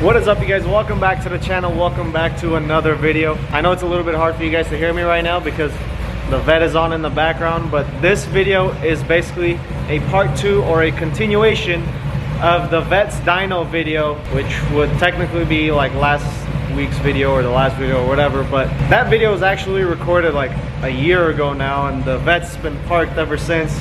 What is up, you guys? Welcome back to the channel. Welcome back to another video. I know it's a little bit hard for you guys to hear me right now because the vet is on in the background, but this video is basically a part 2 or a continuation of the vet's dyno video, which would technically be like last week's video or the last video or whatever, but that video was actually recorded like a year ago now, and the vet's been parked ever since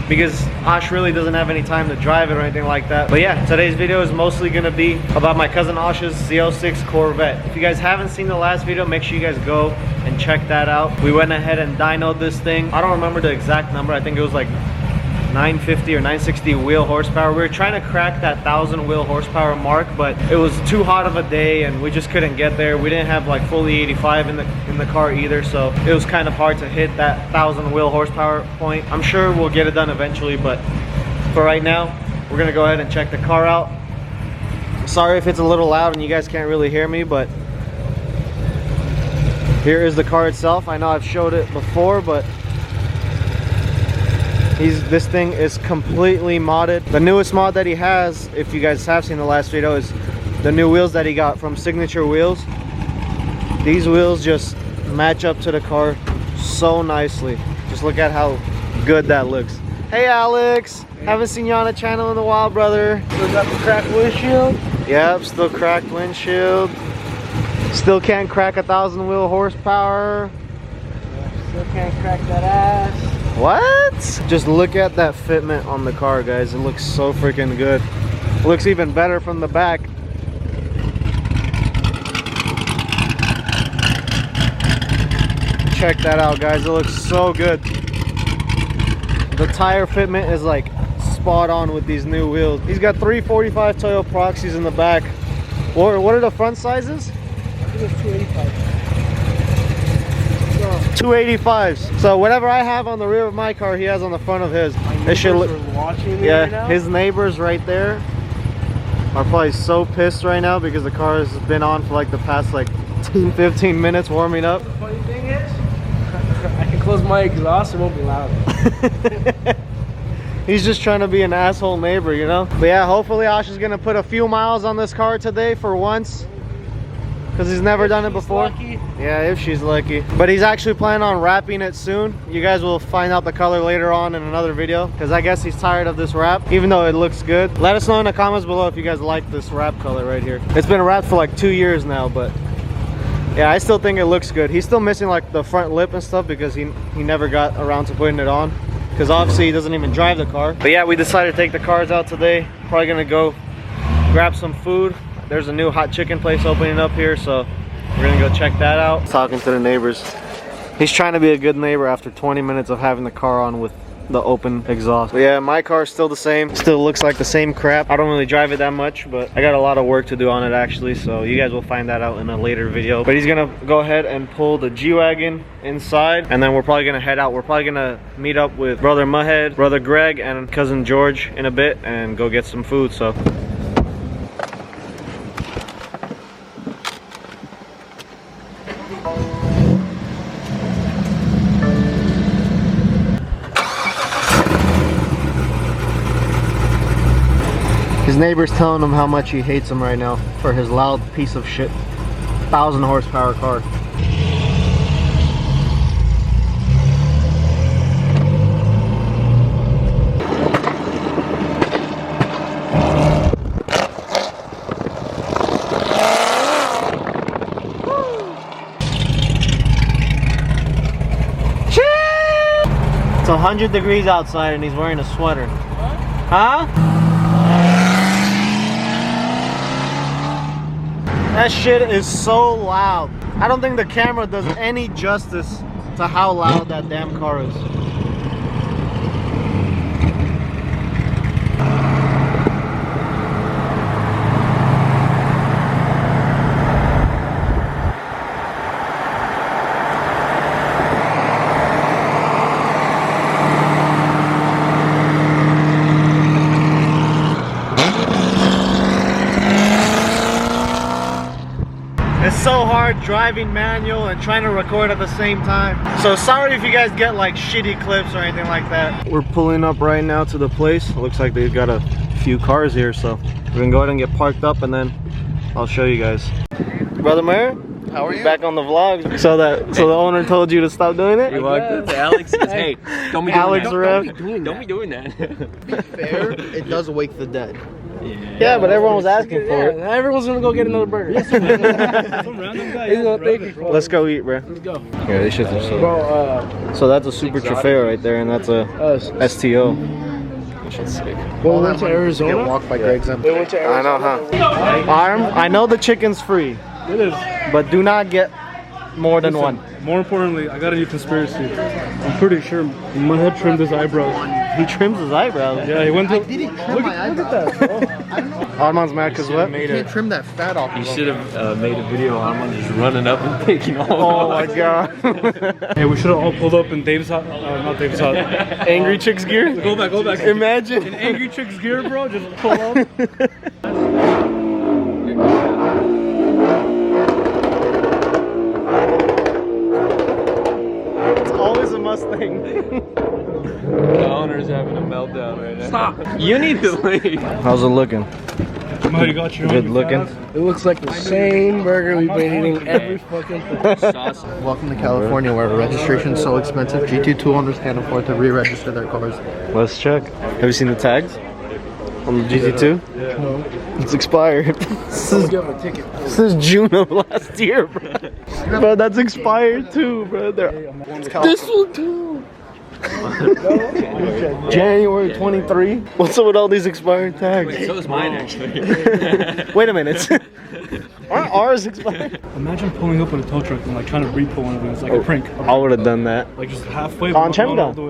because Ash really doesn't have any time to drive it or anything like that. But yeah, today's video is mostly gonna be about my cousin Ash's Z06 Corvette. If you guys haven't seen the last video, make sure you guys go and check that out. We went ahead and dynoed this thing. I don't remember the exact number. I think it was like 950 or 960 wheel horsepower. We were trying to crack that 1,000 wheel horsepower mark, but it was too hot of a day and we just couldn't get there. We didn't have like fully 85 in the car either, so it was kind of hard to hit that 1,000 wheel horsepower point. I'm sure we'll get it done eventually, but for right now, we're gonna go ahead and check the car out. Sorry if it's a little loud and you guys can't really hear me, but here is the car itself. I know I've showed it before, but this thing is completely modded. The newest mod that he has, if you guys have seen the last video, is the new wheels that he got from Signature Wheels. These wheels just match up to the car so nicely. Just look at how good that looks. Hey Alex, hey. Haven't seen you on the channel in a while, brother. Still got the cracked windshield? Yep, still cracked windshield. Still can't crack 1,000 wheel horsepower. Still can't crack that ass. What? Just look at that fitment on the car, guys. It looks so freaking good. It looks even better from the back. Check that out, guys. It looks so good. The tire fitment is like spot on with these new wheels. He's got 345 Toyo Proxies in the back. What are the front sizes? I think it's 285. 285s. So whatever I have on the rear of my car, he has on the front of his. It should look. Watching me right now. His neighbors right there are probably so pissed right now because the car has been on for like the past like 10-15 minutes warming up. The funny thing is, I can close my exhaust, it won't be loud. He's just trying to be an asshole neighbor, you know? But yeah, hopefully Ash is gonna put a few miles on this car today for once, because he's never done it before. Lucky. Yeah, if she's lucky. But he's actually planning on wrapping it soon. You guys will find out the color later on in another video, because I guess he's tired of this wrap, even though it looks good. Let us know in the comments below if you guys like this wrap color right here. It's been wrapped for like 2 years now, but yeah, I still think it looks good. He's still missing like the front lip and stuff because he never got around to putting it on, because obviously he doesn't even drive the car. But yeah, we decided to take the cars out today. Probably gonna go grab some food. There's a new hot chicken place opening up here, so we're gonna go check that out. Talking to the neighbors. He's trying to be a good neighbor after 20 minutes of having the car on with the open exhaust. But yeah, my car's still the same. Still looks like the same crap. I don't really drive it that much, but I got a lot of work to do on it actually, so you guys will find that out in a later video. But he's gonna go ahead and pull the G-Wagon inside, and then we're probably gonna head out. We're probably gonna meet up with brother Muhead, brother Greg, and cousin George in a bit and go get some food, so. His neighbor's telling him how much he hates him right now for his loud piece of shit 1,000 horsepower car. It's 100 degrees outside and he's wearing a sweater. What? Huh? That shit is so loud. I don't think the camera does any justice to how loud that damn car is. It's so hard driving manual and trying to record at the same time. So sorry if you guys get like shitty clips or anything like that. We're pulling up right now to the place. It looks like they've got a few cars here, so we're gonna go ahead and get parked up and then I'll show you guys. Brother Mayor, How are you? back on the vlog. So the owner told you to stop doing it? You walked up to Alex and says, hey, don't be doing Alex that. Rev. Don't be doing that. To be fair, it does wake the dead. Yeah, but everyone was asking for it. Yeah, everyone's gonna go get another burger. Some random guy. He's gonna thank you for it. Let's go eat, bro. Let's go. Yeah, these shits are so. Bro, So that's a Super Trofeo right there, and that's a STO. That shit's sick. we went to Arizona. Get walked by Greg's We went to Arizona. I know, huh? Arm, I know the chicken's free, It is. but do not get more than one. More importantly, I got a new conspiracy. I'm pretty sure Mudhead trimmed his eyebrows. He trims his eyebrows. Yeah, he went to. Didn't trim my eyebrows. Look at that, bro. Armand's mad because what? You can't trim that fat off. You should have made a video on him just running up and taking all Oh my god. Hey, we should have all pulled up in Dave's house. Not Dave's house. Angry chicks gear? Go back, go back. Imagine. In Angry Chicks gear, bro. Just pull up. It's always a Mustang. The owner's having a meltdown right now. Stop! You need to leave. How's it looking? Oh, you got your own. Good looking. It looks like the same burger we've been eating every fucking day. Welcome to California, where registration's so expensive. GT2 owners can't afford to re-register their cars. Let's check. Have you seen the tags on the GT2? Yeah. It's expired. Let's give him a ticket. This is June of last year, bro. Bro, that's expired too, bro. This one too. January 23. What's up with all these expired tags? So is mine, actually. Wait a minute. Aren't ours expired? Imagine pulling up in a tow truck and like trying to repo one of them. It's like a prank. I would have done that. Like just halfway. On but not all Chemda. the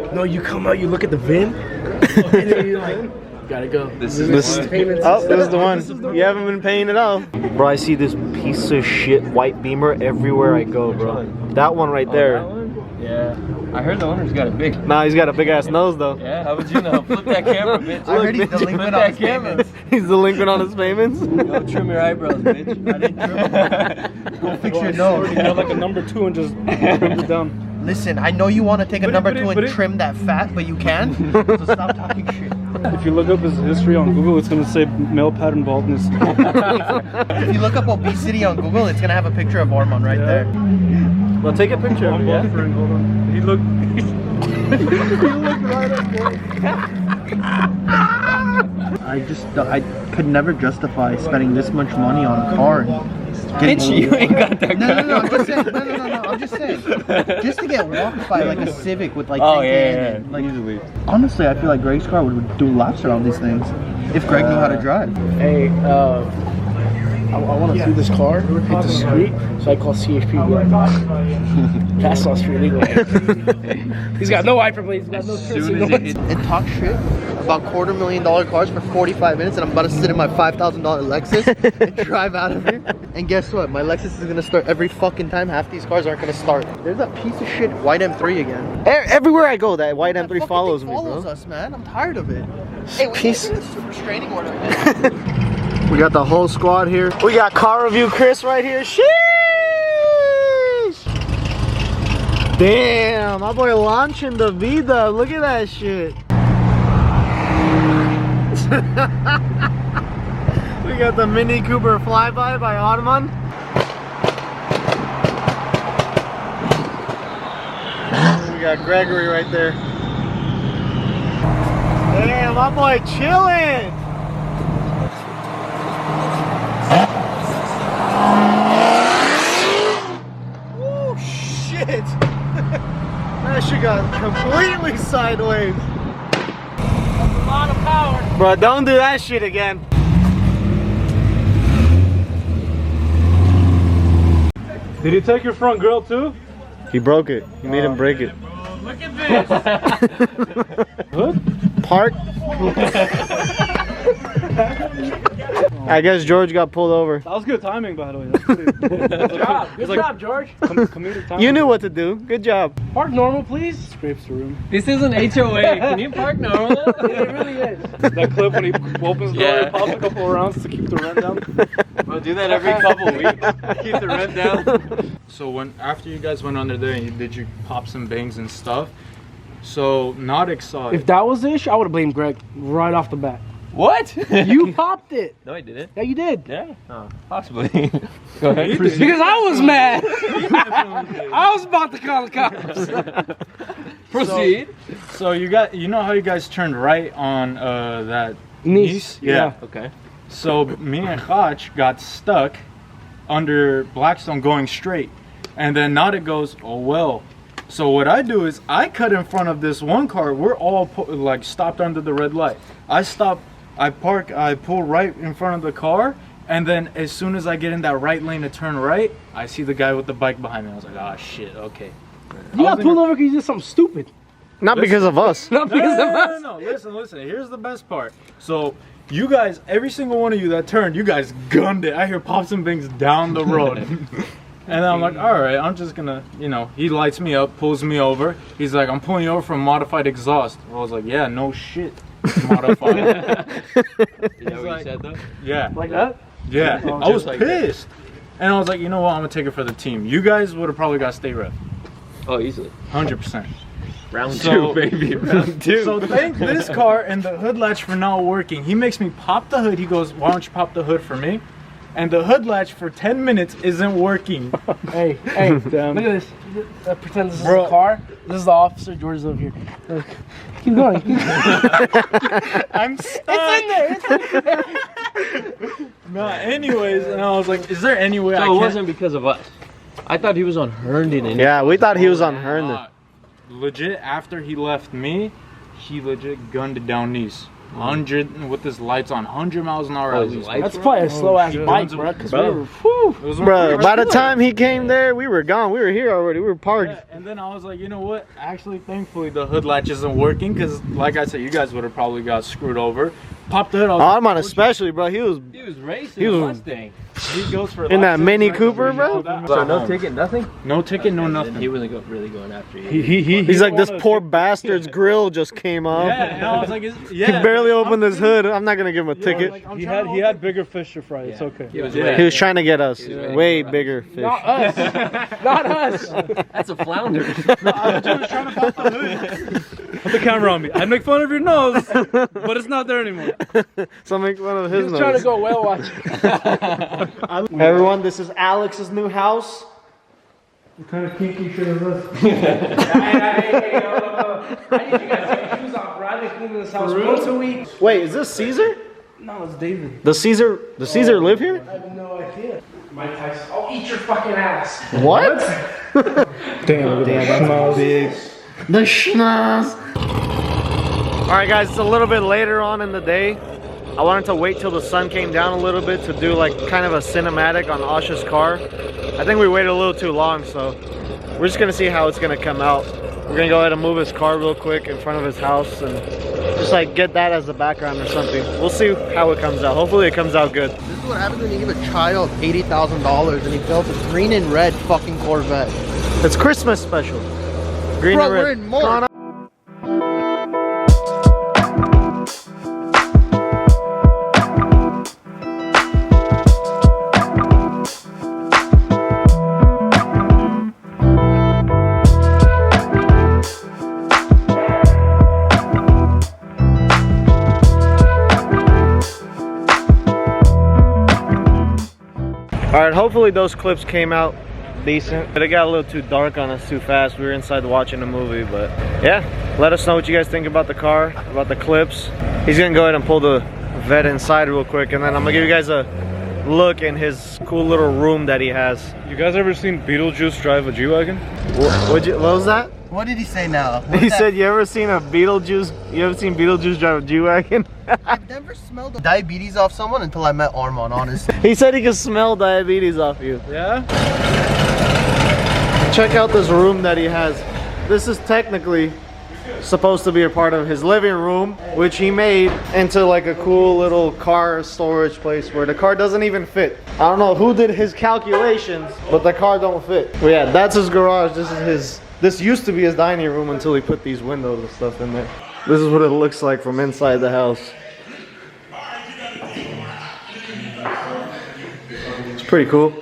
way. No, you come out, you look at the VIN, and then you're like, gotta go. This is This, the Payments. oh, this is the one. You haven't been paying it off. Bro, I see this piece of shit white Beamer everywhere I go, bro. That one right there. Yeah. I heard the owner's got a big. Nah, he's got a big ass nose though. Yeah, how would you know? Flip that camera, bitch. I heard he's Flip delinquent on that his camera. payments. He's delinquent on his payments. Go trim your eyebrows, bitch. I didn't trim. Go fix your nose. You got like a number 2 and just trimmed it down. Listen, I know you want to take a number 2 but and it- trim that fat, but you can. So stop talking shit. If you look up his history on Google, it's gonna say male pattern baldness. If you look up obesity on Google, it's gonna have a picture of Armand right there. Well, take a picture of I'm it, yeah? buffering. Hold on. He looked. I could never justify spending this much money on a car. Bitch, you ain't got that No, I'm just saying. No, I'm just saying. Just to get walked by like a Civic with like Oh, 10K yeah, in it. Like, easily. honestly, I feel like Greg's car would do laps around these things if Greg knew how to drive. Hey, I want to see this car hit the street, so I call CHP. That's not street legal. He's got no wiper blades. He's got no As turn soon as it signals. hits. And talk shit about $250,000 cars for 45 minutes, and I'm about to sit in my $5,000 Lexus and drive out of here. And guess what? My Lexus is gonna start every fucking time. Half these cars aren't gonna start. There's that piece of shit white M3 again. Everywhere I go, that white That M3 fucking follows thing me, follows bro. us, man. I'm tired of it. Hey, we Piece- need a super restraining order. Man. We got the whole squad here. We got car review Chris right here. Sheesh! Damn, my boy launching the Vida. Look at that shit. We got the Mini Cooper flyby by Ottoman. We got Gregory right there. Damn, my boy chilling. Oh shit! That shit got completely sideways. That's a lot of power. Bro, don't do that shit again. Did he take your front grill too? He broke it. He made him break it. Look at this. What? Park. I guess George got pulled over. That was good timing, by the way. That's pretty, Good job. Good It's like- job, George. comedic timing. You knew what to do. Good job. Park normal, please. Scrapes the room. This is an HOA. Can you park normal? It really is. That clip when he opens the door, Yeah. he pops a couple of rounds to keep the rent down. We'll do that every couple weeks. Keep the rent down. So after you guys went under there and you did your pops and bangs and stuff, so Nautic saw it. If that was the issue, I would have blamed Greg right off the bat. What? You popped it. No, I didn't. Yeah, you did. Yeah. Oh, possibly. Go ahead. Because I was mad. I was about to call the cops. Proceed. So you know how you guys turned right on that Nice. Yeah. Okay. So me and Hotch got stuck under Blackstone going straight, and then Nada goes, oh well. So what I do is I cut in front of this one car. We're all like stopped under the red light. I stop, I park, I pull right in front of the car, and then as soon as I get in that right lane to turn right, I see the guy with the bike behind me. I was like, ah, shit, okay. You got pulled over because you did something stupid. Not because of us. Not because of us. No. Listen. Here's the best part. So you guys, every single one of you that turned, you guys gunned it. I hear pops and bangs down the road. And I'm like, all right, I'm just gonna, you know, he lights me up, pulls me over. He's like, I'm pulling you over from modified exhaust. I was like, yeah, no shit, modified. You know what like, you said though? Yeah. Like that? Yeah. I was like pissed. And I was like, you know what, I'm gonna take it for the team. You guys would have probably got state rep. Oh, easily. 100%. Round So- 2, baby. Round 2. So thank this car and the hood latch for not working. He makes me pop the hood. He goes, why don't you pop the hood for me? And the hood latch for 10 minutes isn't working. Hey, look at this. Pretend this is a car. This is the officer. George's over here. Look. Keep going. I'm stuck. It's in there. No, anyways, and I was like, is there any way I So can? it wasn't because of us. I thought he was on Herndon. And Yeah, we thought he was on Herndon. Legit, after he left me, he legit gunned it down Nice. 100 with his lights on, 100 miles an hour Oh, at his least. lights That's probably a slow ass shit. bike, bro. Because we Bro. were, whew. It was Bro, by the time he came there, we were gone. We were here already. We were parked. Yeah, and then I was like, you know what? Actually, thankfully, the hood latch isn't working because, like I said, you guys would have probably got screwed over. Popped the hood. I was like, Armand especially, bro. He was racing He was- a Mustang. he goes for in that laps, Mini like, Cooper, so bro. No ticket, nothing? No ticket, no Then nothing. he wasn't really going after you. He's like, this poor bastard's grill just came off. Yeah, and I was like, He barely opened his hood. I'm not gonna give him a Yeah, ticket. like, I'm He trying to had open- bigger fish to fry. It's okay. He was Yeah. He was trying to get us ready. way bigger fish. Not us. Not us. That's a flounder. I was trying to pop the hood. Put the camera on me. I'd make fun of your nose, but it's not there anymore. So make fun of He his was trying to nose. go whale watching. Everyone, this is Alex's new house. What kind of kinky shit is this? Hey, I need you guys to take your shoes off, bro. I've been cleaning this house once a week. Wait, is this Caesar? No, it's David. Does Caesar live here? I have no idea. Mike Tyson. I'll eat your fucking ass. What? Damn, that's big. The schnoz. Alright guys, it's a little bit later on in the day. I wanted to wait till the sun came down a little bit to do like kind of a cinematic on Asha's car. I think we waited a little too long, so we're just gonna see how it's gonna come out. We're gonna go ahead and move his car real quick in front of his house and just like get that as the background or something. We'll see how it comes out. Hopefully it comes out good. This is what happens when you give a child $80,000 and he builds a green and red fucking Corvette. It's Christmas special. Green Bro, and red. we're in March. Come on. Alright, hopefully those clips came out decent. But it got a little too dark on us too fast. We were inside watching a movie, but yeah. Let us know what you guys think about the car, about the clips. He's gonna go ahead and pull the vet inside real quick, and then I'm gonna give you guys a look in his cool little room that he has. You guys ever seen Beetlejuice drive a G-Wagon? What was that? What did he say now? He said, you ever seen Beetlejuice drive a G-Wagon? I've never smelled diabetes off someone until I met Armand, honestly. He said he could smell diabetes off you. Yeah? Check out this room that he has. This is technically supposed to be a part of his living room, which he made into like a cool little car storage place where the car doesn't even fit. I don't know who did his calculations, but the car don't fit. But yeah, that's his garage. This used to be his dining room until he put these windows and stuff in there. This is what it looks like from inside the house. It's pretty cool.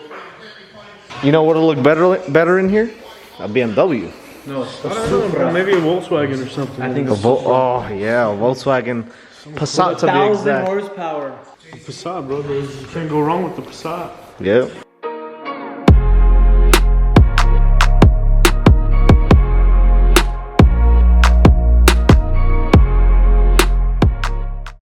You know what'll look better in here? A BMW. No, I don't know, bro. Maybe a Volkswagen or something. I think Oh yeah, a Volkswagen Passat to be exact. horsepower. Passat, bro. You can't go wrong with the Passat. Yep.